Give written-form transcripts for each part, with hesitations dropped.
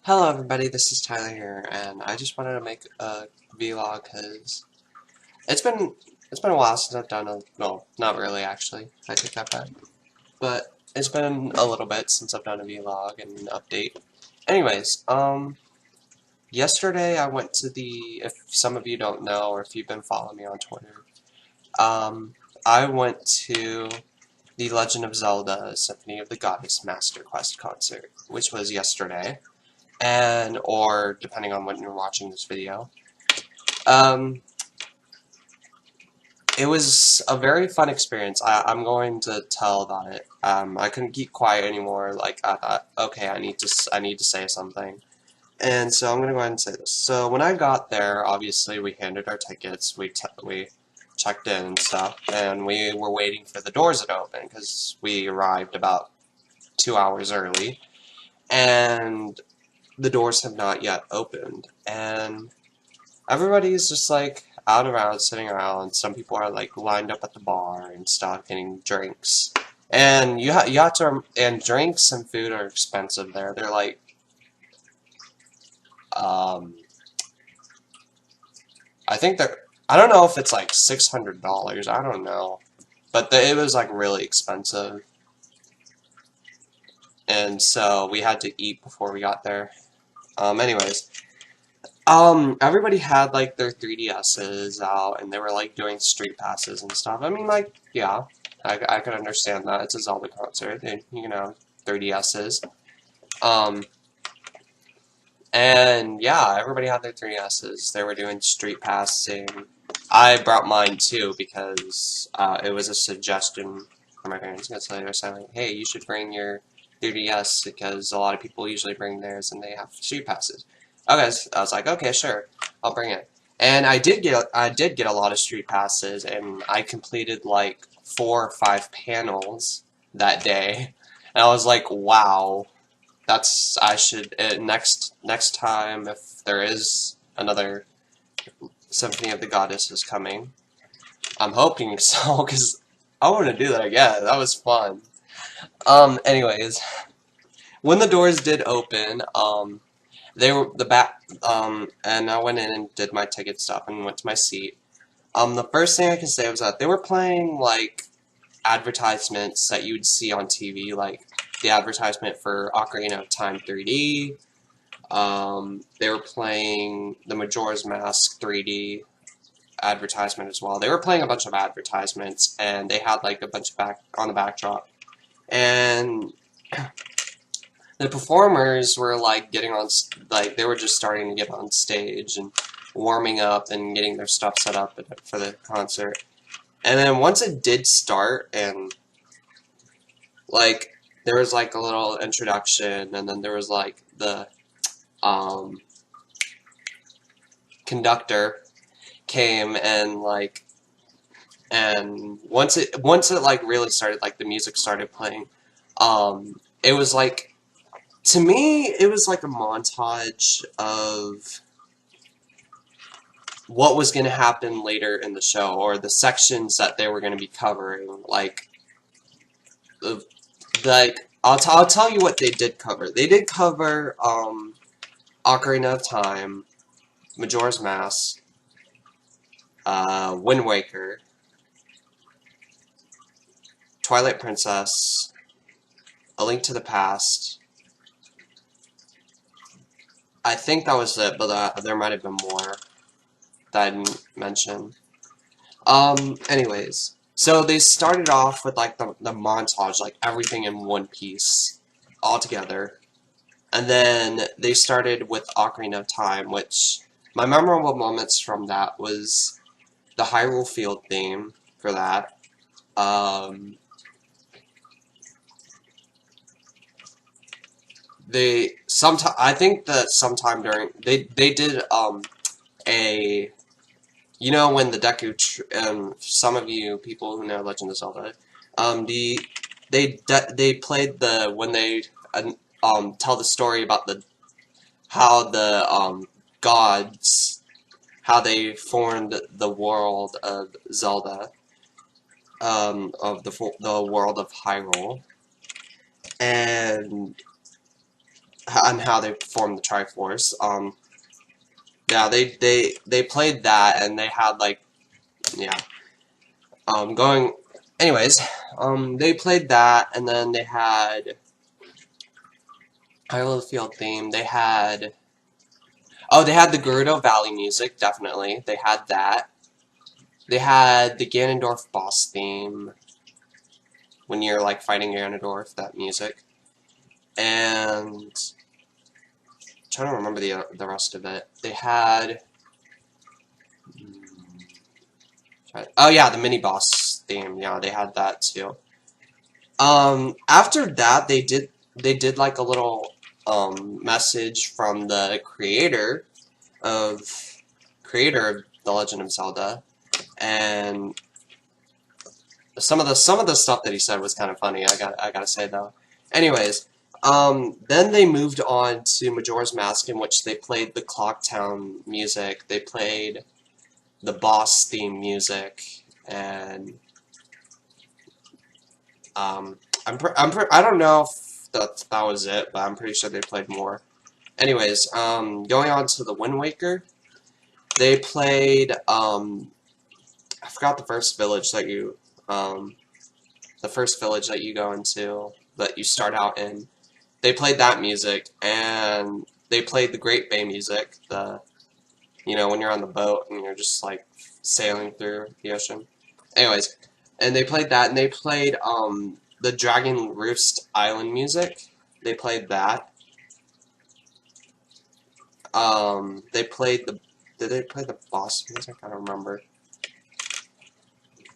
Hello everybody, this is Tyler here, and I just wanted to make a vlog because it's been it's been a while since I've done well, not really actually, I take that back, but it's been a little bit since I've done a vlog and an update. Anyways, yesterday I went to if some of you don't know or if you've been following me on Twitter, I went to the Legend of Zelda Symphony of the Goddess Master Quest concert, which was yesterday. Or depending on when you're watching this video. Um, it was a very fun experience. I'm going to tell about it. I couldn't keep quiet anymore. Like I thought, okay, I need to say something, and so I'm gonna go ahead and say this. So when I got there, obviously we handed our tickets, we checked in and stuff, and we were waiting for the doors to open because we arrived about 2 hours early, and the doors have not yet opened, and everybody's just like out around, sitting around. Some people are like lined up at the bar and stuff, getting drinks. And you have to, and drinks and food are expensive there. They're like, um, I think I don't know if it's like $600. I don't know, but it was like really expensive, and so we had to eat before we got there. Anyways. Everybody had like their 3DSs out, and they were like doing street passes and stuff. I mean, like, yeah, I could understand that. It's a Zelda concert, and 3DSs. Um, and yeah, everybody had their 3DSs. They were doing street passing. I brought mine too because it was a suggestion from my parents. Because they were saying, like, hey, you should bring your 3DS because a lot of people usually bring theirs and they have street passes. Okay, so I was like, okay, sure, I'll bring it. And I did get a lot of street passes, and I completed like 4 or 5 panels that day. And I was like, wow, I should next time if there is another Symphony of the Goddesses coming. I'm hoping so, because I want to do that again. That was fun. Anyways, when the doors did open, they were the back, and I went in and did my ticket stuff and went to my seat. The first thing I can say was that they were playing, like, advertisements that you'd see on TV, like the advertisement for Ocarina of Time 3D. They were playing the Majora's Mask 3D advertisement as well. They were playing a bunch of advertisements, and they had, like, a bunch of on the backdrop. And the performers were like they were just starting to get on stage and warming up and getting their stuff set up for the concert. And then once it did start, and like there was like a little introduction, and then there was like the conductor came, and once it like really started, like the music started playing, it was like, to me, it was like a montage of what was going to happen later in the show, or the sections that they were going to be covering. I'll tell you what they did cover. They did cover Ocarina of Time, Majora's Mask, Wind Waker, Twilight Princess, A Link to the Past. I think that was it, but there might have been more that I didn't mention. Anyways, so they started off with like the montage, like everything in one piece, all together. And then they started with Ocarina of Time, which my memorable moments from that was the Hyrule Field theme for that. I think that sometime during they did a, when the Deku some of you people who know Legend of Zelda, they played when they tell the story about how the gods, how they formed the world of Zelda, of the world of Hyrule. And on how they formed the Triforce. Yeah, they played that, and they had like, yeah, going. Anyways, they played that, and then they had Hyrule Field theme. They had, oh, they had the Gerudo Valley music, definitely. They had that. They had the Ganondorf boss theme when you're like fighting Ganondorf, that music. And I'm trying to remember the rest of it. They had, oh yeah, the mini boss theme. Yeah, they had that too. After that, they did like a little message from the of The Legend of Zelda, and some of the stuff that he said was kind of funny. I gotta say though. Anyways, then they moved on to Majora's Mask, in which they played the Clocktown music. They played the boss theme music, and I don't know if that was it, but I'm pretty sure they played more. Anyways, going on to the Wind Waker, they played, I forgot the first village that you, go into, that you start out in. They played that music, and they played the Great Bay music, when you're on the boat and you're just, like, sailing through the ocean. Anyways, and they played that, and they played, the Dragon Roost Island music. They played that. They played did they play the boss music? I don't remember.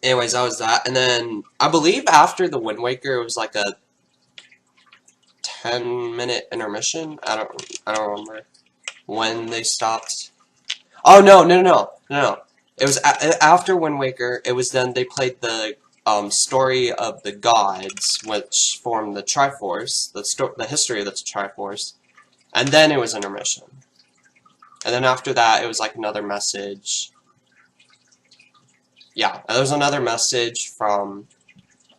Anyways, that was that. And then, I believe after the Wind Waker, it was like a 10-minute intermission. I don't remember when they stopped. Oh, no. It was after Wind Waker. It was then they played the story of the gods, which formed the Triforce, the history of the Triforce, and then it was intermission. And then after that, it was like another message. Yeah, there was another message from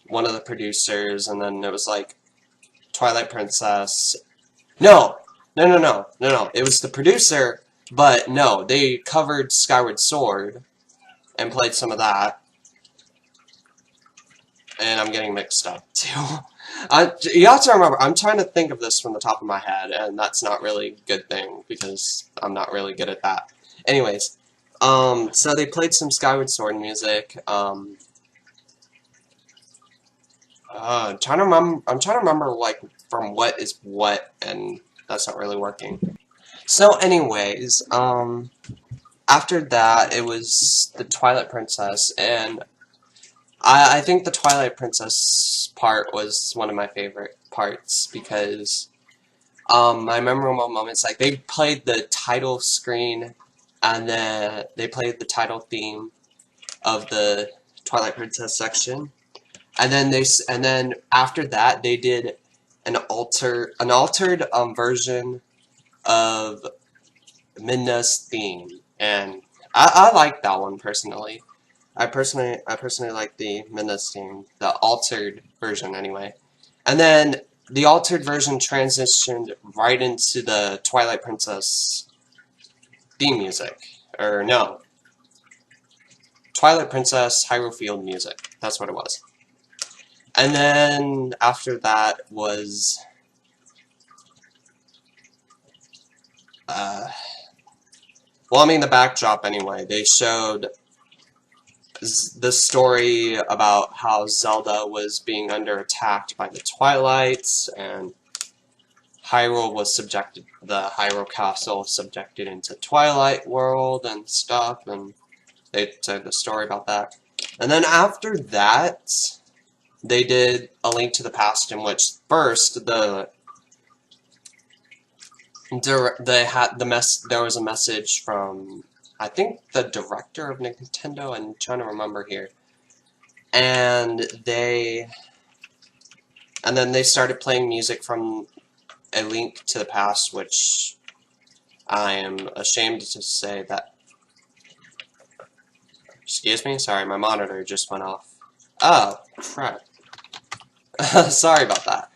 one of the producers, and then it was like Twilight Princess. No. It was the producer, but no, they covered Skyward Sword and played some of that. And I'm getting mixed up, too. You have to remember, I'm trying to think of this from the top of my head, and that's not really a good thing, because I'm not really good at that. Anyways, so they played some Skyward Sword music. I'm trying to remember, like, from what is what, and that's not really working. So, anyways, after that, it was the Twilight Princess, and I think the Twilight Princess part was one of my favorite parts, because my memorable moments, like, they played the title screen, and then they played the title theme of the Twilight Princess section, and then after that they did an altered version of Midna's theme, and I like that one personally. I personally like the Midna's theme, the altered version anyway. And then the altered version transitioned right into the Twilight Princess theme music. Or no. Twilight Princess Hyrule Field music. That's what it was. And then after that was well, I mean the backdrop anyway. They showed the story about how Zelda was being under attack by the Twilights, and Hyrule was the Hyrule Castle was subjected into Twilight World and stuff, and they told the story about that. And then after that, they did A Link to the Past, in which first there was a message from, I think, the director of Nintendo. I'm trying to remember here. And then they started playing music from A Link to the Past, which I am ashamed to say that. Excuse me? Sorry, my monitor just went off. Oh, crap. Sorry about that.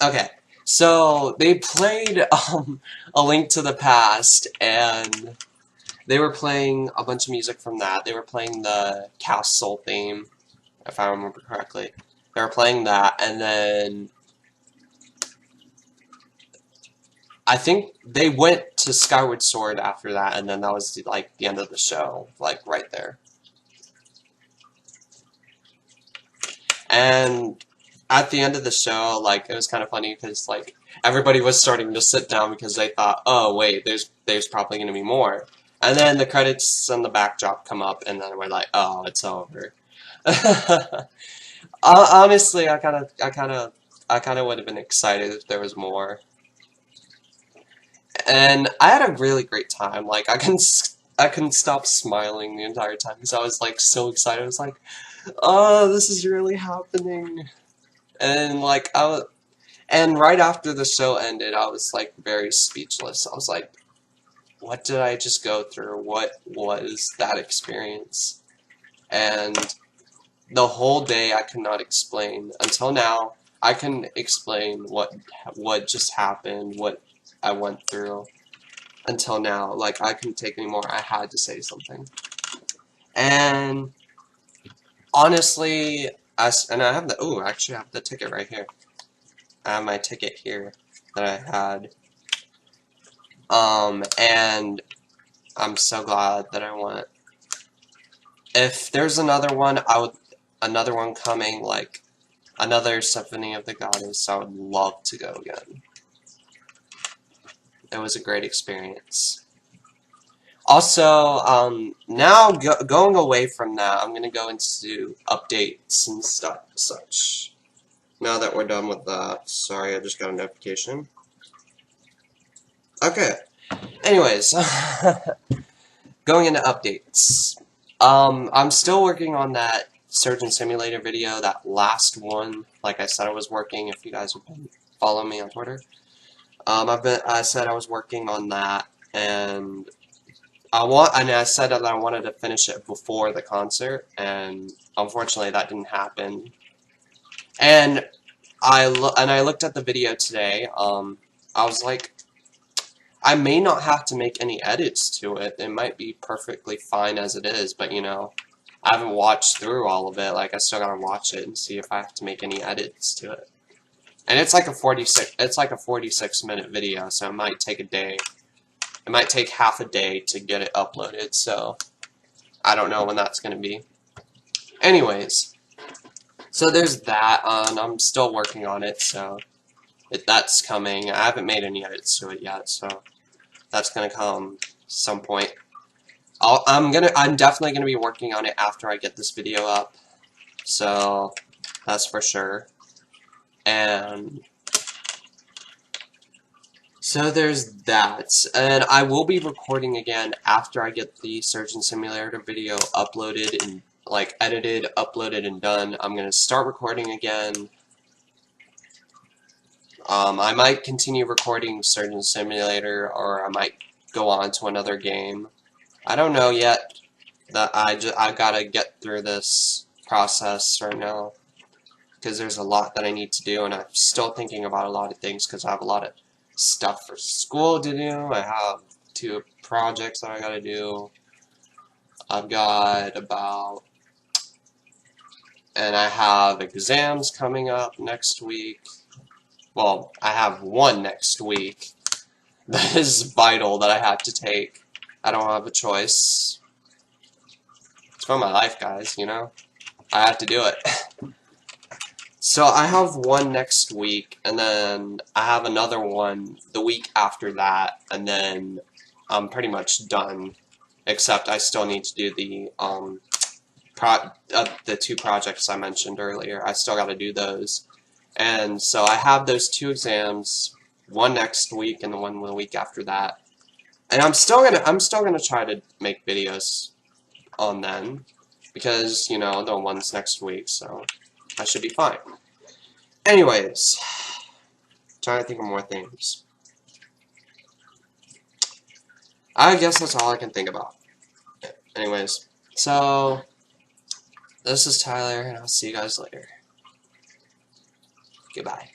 Okay, So they played A Link to the Past, and they were playing a bunch of music from that. They were playing the castle theme, if I remember correctly. They were playing that, and then I think they went to Skyward Sword after that, and then that was like the end of the show, like right there. And at the end of the show, like, it was kind of funny because like everybody was starting to sit down because they thought, oh wait, there's probably going to be more. And then the credits and the backdrop come up, and then we're like, oh, it's over. Honestly, I kind of would have been excited if there was more. And I had a really great time. Like, I couldn't stop smiling the entire time because I was like so excited. I was like, oh, this is really happening. And like and right after the show ended, I was like very speechless. I was like, what did I just go through? What was that experience? And the whole day I could not explain. Until now, I can explain what just happened, what I went through. Until now, like, I couldn't take anymore. I had to say something. And honestly, I have the, actually I have the ticket right here. I have my ticket here that I had. And I'm so glad that I went. If there's another one, another one coming, like, another Symphony of the Goddess, I would love to go again. It was a great experience. Also, now going away from that, I'm gonna go into updates and stuff, such. Now that we're done with that, sorry, I just got a notification. Okay. Anyways, going into updates. I'm still working on that Surgeon Simulator video, that last one. Like I said, I was working. If you guys have been following me on Twitter, I said I was working on that, and I said that I wanted to finish it before the concert, and unfortunately that didn't happen. And I looked at the video today. I was like, I may not have to make any edits to it. It might be perfectly fine as it is, but you know, I haven't watched through all of it. Like, I still gotta watch it and see if I have to make any edits to it. And it's like a 46-minute video, so it might take a day. It might take half a day to get it uploaded, so I don't know when that's gonna be. Anyways, so there's that, and I'm still working on it, so that's coming. I haven't made any edits to it yet, so that's gonna come some point. I'm definitely gonna be working on it after I get this video up, so that's for sure. And so there's that, and I will be recording again after I get the Surgeon Simulator video uploaded and like edited, uploaded, and done. I'm gonna start recording again. I might continue recording Surgeon Simulator, or I might go on to another game. I don't know yet. That I gotta get through this process right now, because there's a lot that I need to do, and I'm still thinking about a lot of things because I have a lot of stuff for school to do. I have 2 projects that I gotta do. I've got and I have exams coming up next week. Well, I have one next week that is vital that I have to take. I don't have a choice. It's for my life, guys, you know? I have to do it. So I have one next week, and then I have another one the week after that, and then I'm pretty much done. Except I still need to do the 2 projects I mentioned earlier. I still got to do those. And so I have those 2 exams, one next week and the one the week after that. And I'm still gonna try to make videos on them, because, you know, the one's next week, so I should be fine. Anyways, trying to think of more things. I guess that's all I can think about. Anyways, so this is Tyler, and I'll see you guys later. Goodbye.